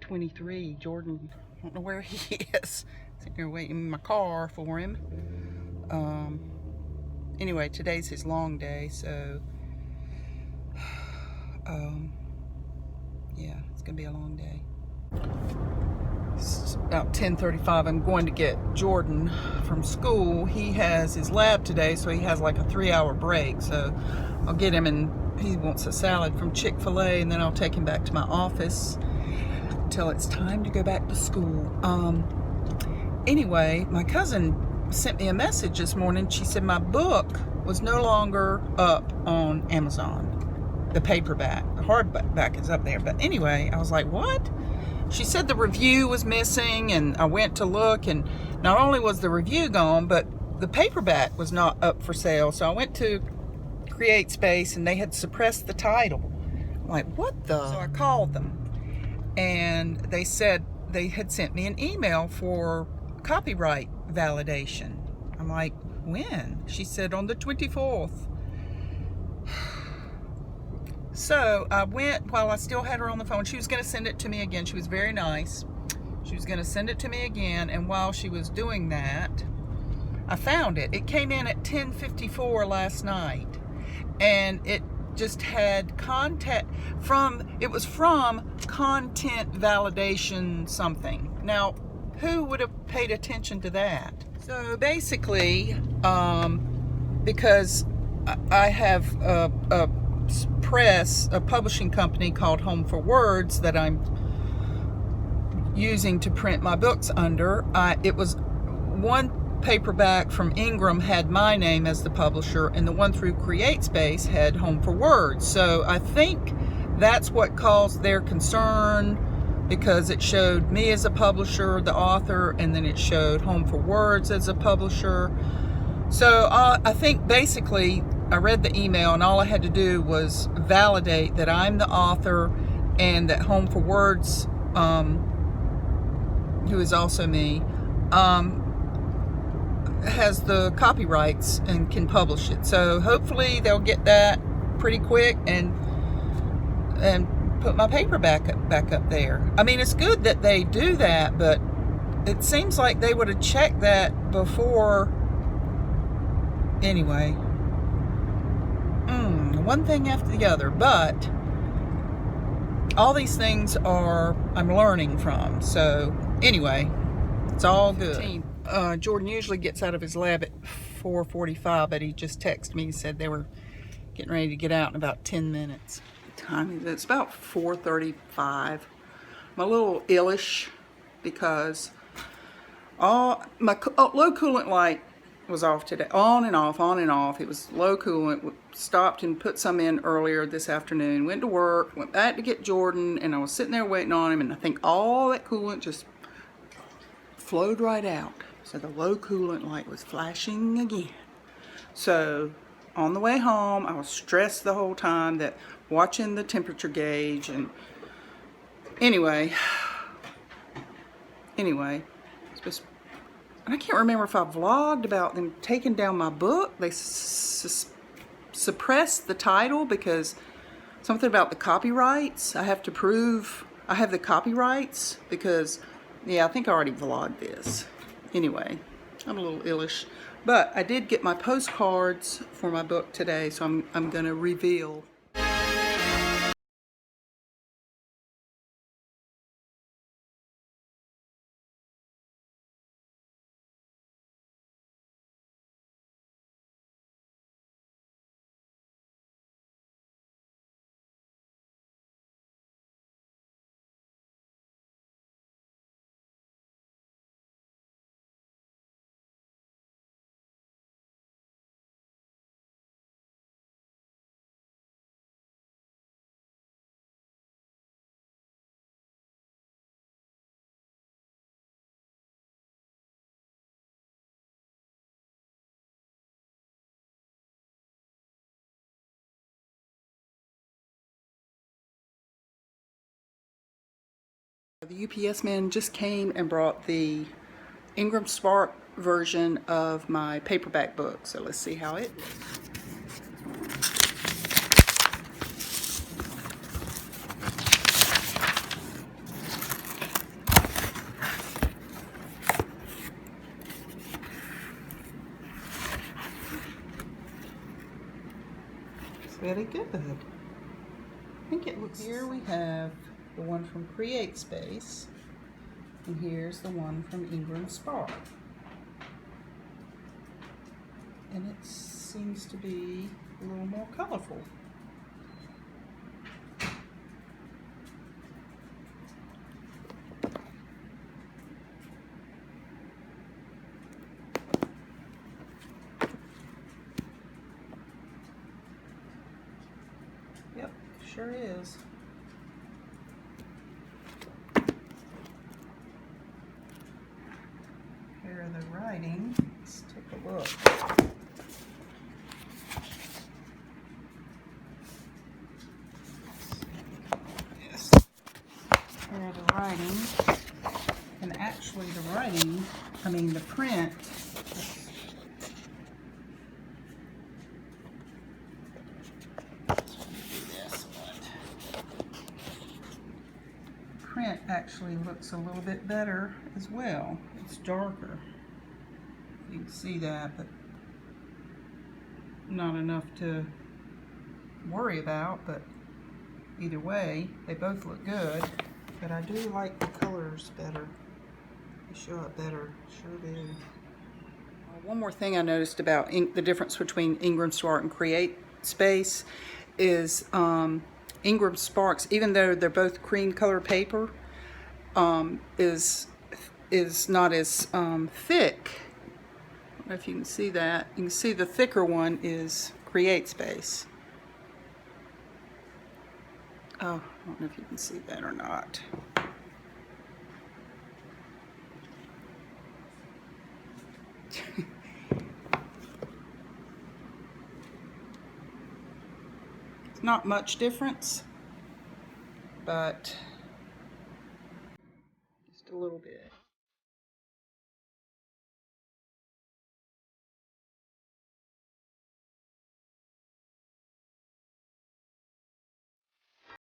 8:23. Jordan, I don't know where he is. Sitting here waiting in my car for him. Anyway, today's his long day, so yeah, it's gonna be a long day. It's about 10:35. I'm going to get Jordan from school. He has his lab today, so he has like a 3-hour break. So I'll get him, and he wants a salad from Chick-fil-A, and then I'll take him back to my office until it's time to go back to school. Anyway, my cousin sent me a message this morning. She said my book was no longer up on Amazon. The paperback, the hardback is up there. But anyway, I was like, what? She said the review was missing, and I went to look, and not only was the review gone, but the paperback was not up for sale. So I went to CreateSpace, and they had suppressed the title. I'm like, what the? So I called them, and they said they had sent me an email for copyright validation. I'm like, when? She said on the 24th. So I went while I still had her on the phone. She was going to send it to me again. She was very nice. She was going to send it to me again, and while she was doing that, I found it. It came in at 10:54 last night, and it just had contact from, it was from Content Validation something. Now, who would have paid attention to that? So basically, because I have a publishing company called Home for Words that I'm using to print my books under. It was one paperback from Ingram had my name as the publisher, and the one through CreateSpace had Home for Words. So I think that's what caused their concern, because it showed me as a publisher, the author, and then it showed Home for Words as a publisher. So I think basically I read the email, and all I had to do was validate that I'm the author and that Home for Words, who is also me, has the copyrights and can publish it. So hopefully they'll get that pretty quick and put my paperback back up there. I mean, it's good that they do that, but it seems like they would have checked that before. Anyway, one thing after the other, but all these things I'm learning from. So anyway, it's all good. Jordan usually gets out of his lab at 4:45, but he just texted me and said they were getting ready to get out in about 10 minutes. Time is it's about 4:35. I'm a little illish because all my low coolant light was off today, on and off. It was low coolant. Stopped and put some in earlier this afternoon. Went to work, went back to get Jordan, and I was sitting there waiting on him, and I think all that coolant just flowed right out. So the low coolant light was flashing again. So on the way home, I was stressed the whole time, that watching the temperature gauge, and anyway, it's just, and I can't remember if I vlogged about them taking down my book. They suppressed the title because something about the copyrights. I have to prove I have the copyrights because, yeah, I think I already vlogged this. Anyway, I'm a little illish, but I did get my postcards for my book today, so I'm gonna reveal. The UPS man just came and brought the Ingram Spark version of my paperback book. So let's see how it is. pretty good. I think it looks... Here we have the one from CreateSpace, and here's the one from Ingram Spark. And it seems to be a little more colorful. Yep, sure is. Here are the writing. Let's take a look. Yes. Here are the writing. And actually the writing, the print, print actually looks a little bit better as well. It's darker. You can see that, but not enough to worry about, but either way, they both look good. But I do like the colors better. They show it better, sure do. One more thing I noticed about the difference between Ingram Spark and CreateSpace is Ingram Sparks, even though they're both cream color paper, is not as thick. I don't know if you can see that. You can see the thicker one is CreateSpace. Oh, I don't know if you can see that or not. It's not much difference, but just a little bit.